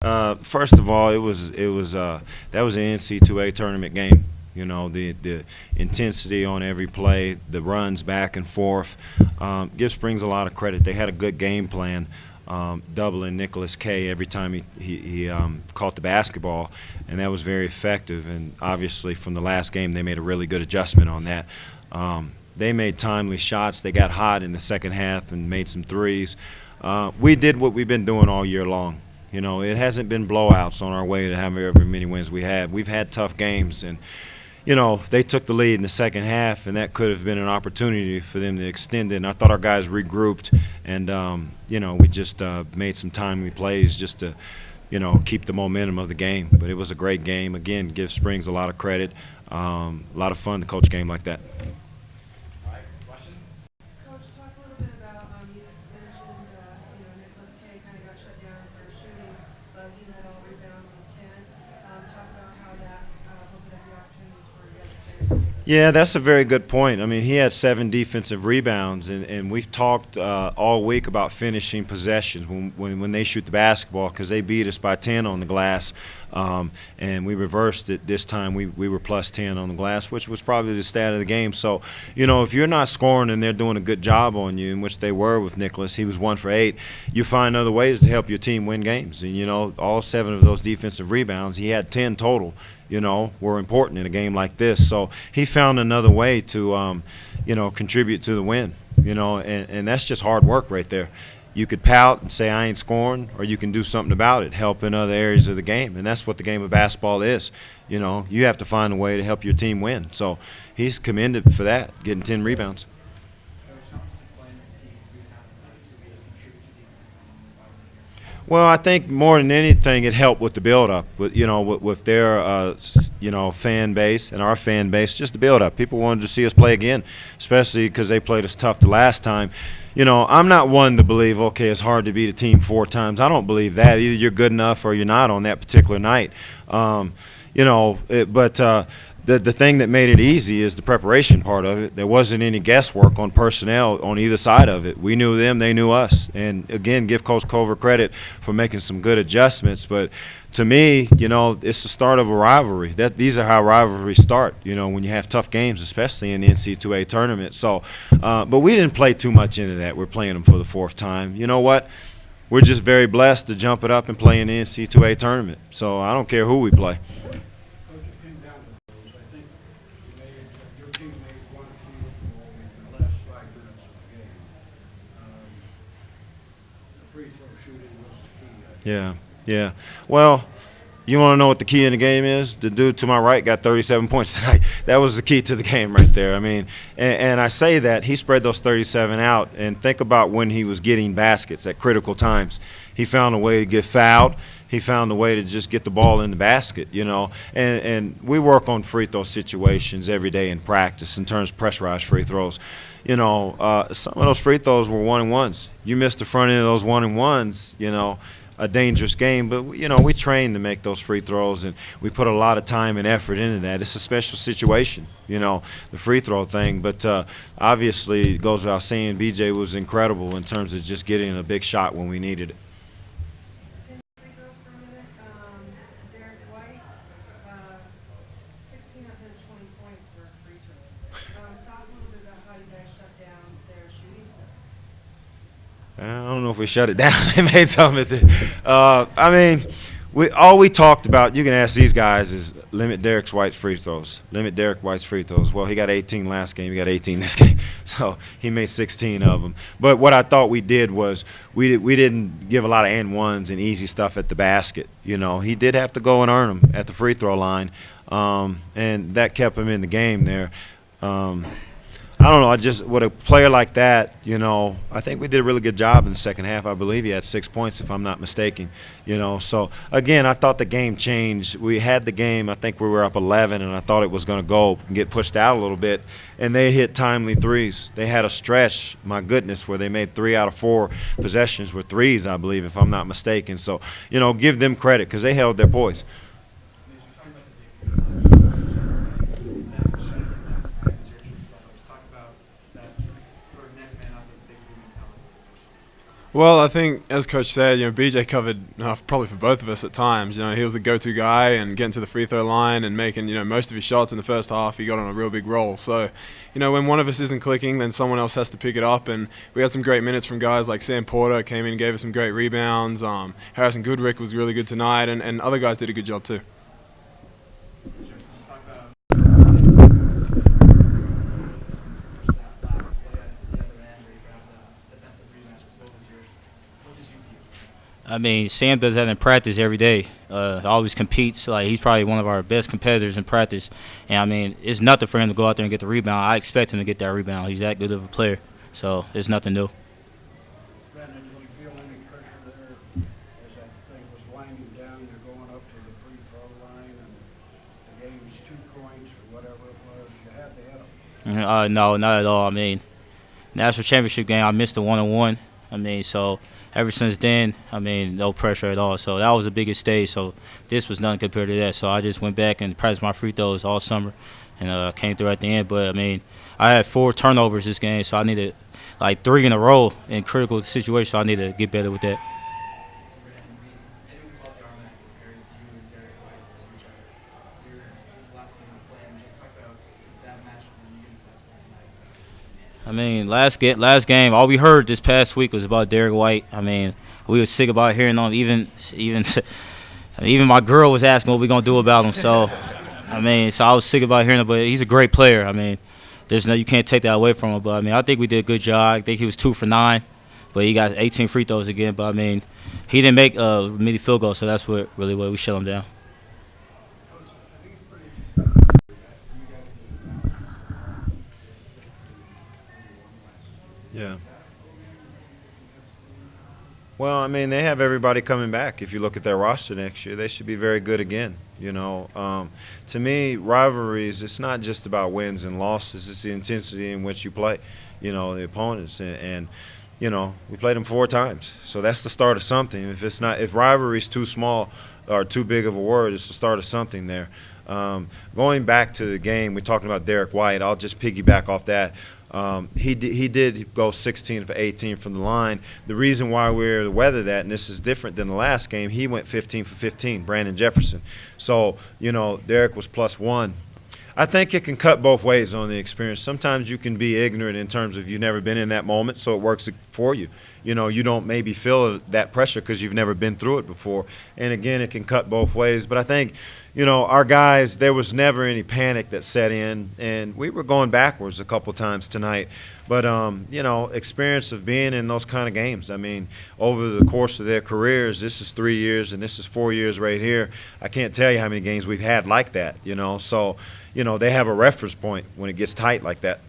First of all, that was an NC2A tournament game. You know, the intensity on every play, the runs back and forth. Give Springs a lot of credit. They had a good game plan, doubling Nicholas K every time he caught the basketball, and that was very effective. And obviously, from the last game, they made a really good adjustment on that. They made timely shots. They got hot in the second half and made some threes. We did what we've been doing all year long. You know, it hasn't been blowouts on our way to however many wins we had. We've had tough games, and you know, they took the lead in the second half, and that could have been an opportunity for them to extend it. And I thought our guys regrouped, and you know, we just made some timely plays just to, you know, keep the momentum of the game. But it was a great game. Again, give Springs a lot of credit. A lot of fun to coach a game like that. All right, questions? Coach, talk a little bit about, you just mentioned, Nicholas K kind of got shut down for shooting, but he led all rebounds with 10. Talk about how that opened up the opportunities for the other players. Yeah, that's a very good point. I mean, he had 7 defensive rebounds, and we've talked all week about finishing possessions when they shoot the basketball, because they beat us by 10 on the glass, and we reversed it this time. We were plus 10 on the glass, which was probably the stat of the game. So, you know, if you're not scoring and they're doing a good job on you, in which they were with Nicholas, he was 1 for 8, you find other ways to help your team win games. And, you know, all 7 of those defensive rebounds, he had 10 total, you know, were important in a game like this. So he found another way to, you know, contribute to the win, you know, and that's just hard work right there. You could pout and say I ain't scoring, or you can do something about it, help in other areas of the game, and that's what the game of basketball is. You know, you have to find a way to help your team win. So he's commended for that, getting 10 rebounds. Well, I think more than anything, it helped with the build-up, with their, fan base and our fan base, just the build-up. People wanted to see us play again, especially because they played us tough the last time. You know, I'm not one to believe, okay, it's hard to beat a team 4 times. I don't believe that. Either you're good enough or you're not on that particular night. The thing that made it easy is the preparation part of it. There wasn't any guesswork on personnel on either side of it. We knew them, they knew us. And, again, give Coach Culver credit for making some good adjustments. But to me, you know, it's the start of a rivalry. These are how rivalries start, you know, when you have tough games, especially in the NC2A tournament. So, but we didn't play too much into that. We're playing them for the 4th time. You know what? We're just very blessed to jump it up and play in the NC2A tournament. So I don't care who we play. Yeah. Well, you want to know what the key in the game is? The dude to my right got 37 points tonight. That was the key to the game right there. I mean, and I say that he spread those 37 out, and think about when he was getting baskets at critical times. He found a way to get fouled. He found a way to just get the ball in the basket, you know. And we work on free throw situations every day in practice in terms of pressurized free throws. You know, some of those free throws were 1-and-1s. You missed the front end of those 1-and-1s, you know, a dangerous game. But, you know, we train to make those free throws, and we put a lot of time and effort into that. It's a special situation, you know, the free throw thing. But obviously, it goes without saying, BJ was incredible in terms of just getting a big shot when we needed it. Free throws for a minute. Derrick White, 16 of his 20 points were free throws. Talk a little bit about how you guys shut down their shooting stuff. I don't know if we shut it down. They made something. I mean, all we talked about, you can ask these guys, is limit Derrick White's free throws. Limit Derrick White's free throws. Well, he got 18 last game. He got 18 this game. So he made 16 of them. But what I thought we did was we didn't give a lot of and-ones and easy stuff at the basket. You know, he did have to go and earn them at the free throw line, and that kept him in the game there. I don't know. With a player like that, you know, I think we did a really good job in the second half. I believe he had 6 points, if I'm not mistaken. You know, so again, I thought the game changed. We had the game. I think we were up 11, and I thought it was going to go and get pushed out a little bit. And they hit timely threes. They had a stretch, my goodness, where they made 3 out of 4 possessions were threes, I believe, if I'm not mistaken. So, you know, give them credit because they held their poise. Well, I think, as Coach said, BJ covered probably for both of us at times. He was the go-to guy and getting to the free throw line and making, most of his shots in the first half. He got on a real big roll. So, when one of us isn't clicking, then someone else has to pick it up. And we had some great minutes from guys like Sam Porter came in and gave us some great rebounds. Harrison Goodrick was really good tonight, and other guys did a good job too. I mean, Sam does that in practice every day. Always competes. Like, he's probably one of our best competitors in practice. And, I mean, it's nothing for him to go out there and get the rebound. I expect him to get that rebound. He's that good of a player. So it's nothing new. Brandon, did you feel any pressure there as that thing was winding down? You're going up to the free throw line and the game's 2 points or whatever it was. You had to hit them. No, not at all. I mean, national championship game, I missed the 1-on-1. I mean, so ever since then, I mean, no pressure at all. So that was the biggest stage. So this was nothing compared to that. So I just went back and practiced my free throws all summer and came through at the end. But, I mean, I had 4 turnovers this game, so I needed like 3 in a row in critical situations. So I need to get better with that. I mean, last game, all we heard this past week was about Derrick White. I mean, we were sick about hearing on even my girl was asking what we gonna do about him. So, I mean, I was sick about hearing it. But he's a great player. I mean, you can't take that away from him. But I mean, I think we did a good job. I think he was 2 for 9, but he got 18 free throws again. But I mean, he didn't make many field goals, so that's what we shut him down. Yeah. Well, I mean, they have everybody coming back. If you look at their roster next year, they should be very good again. To me, rivalries, it's not just about wins and losses. It's the intensity in which you play, the opponents. And we played them 4 times. So that's the start of something. If rivalry's too small or too big of a word, it's the start of something there. Going back to the game, we're talking about Derrick White. I'll just piggyback off that. He did go 16 for 18 from the line. The reason why we're able to weather that, and this is different than the last game, he went 15 for 15, Brandon Jefferson. So, Derrick was +1. I think it can cut both ways on the experience. Sometimes you can be ignorant in terms of you've never been in that moment, so it works for you. You don't maybe feel that pressure because you've never been through it before. And, again, it can cut both ways. But I think, our guys, there was never any panic that set in, and we were going backwards a couple times tonight. But, experience of being in those kind of games. I mean, over the course of their careers, this is 3 years and this is 4 years right here. I can't tell you how many games we've had like that, So, they have a reference point when it gets tight like that.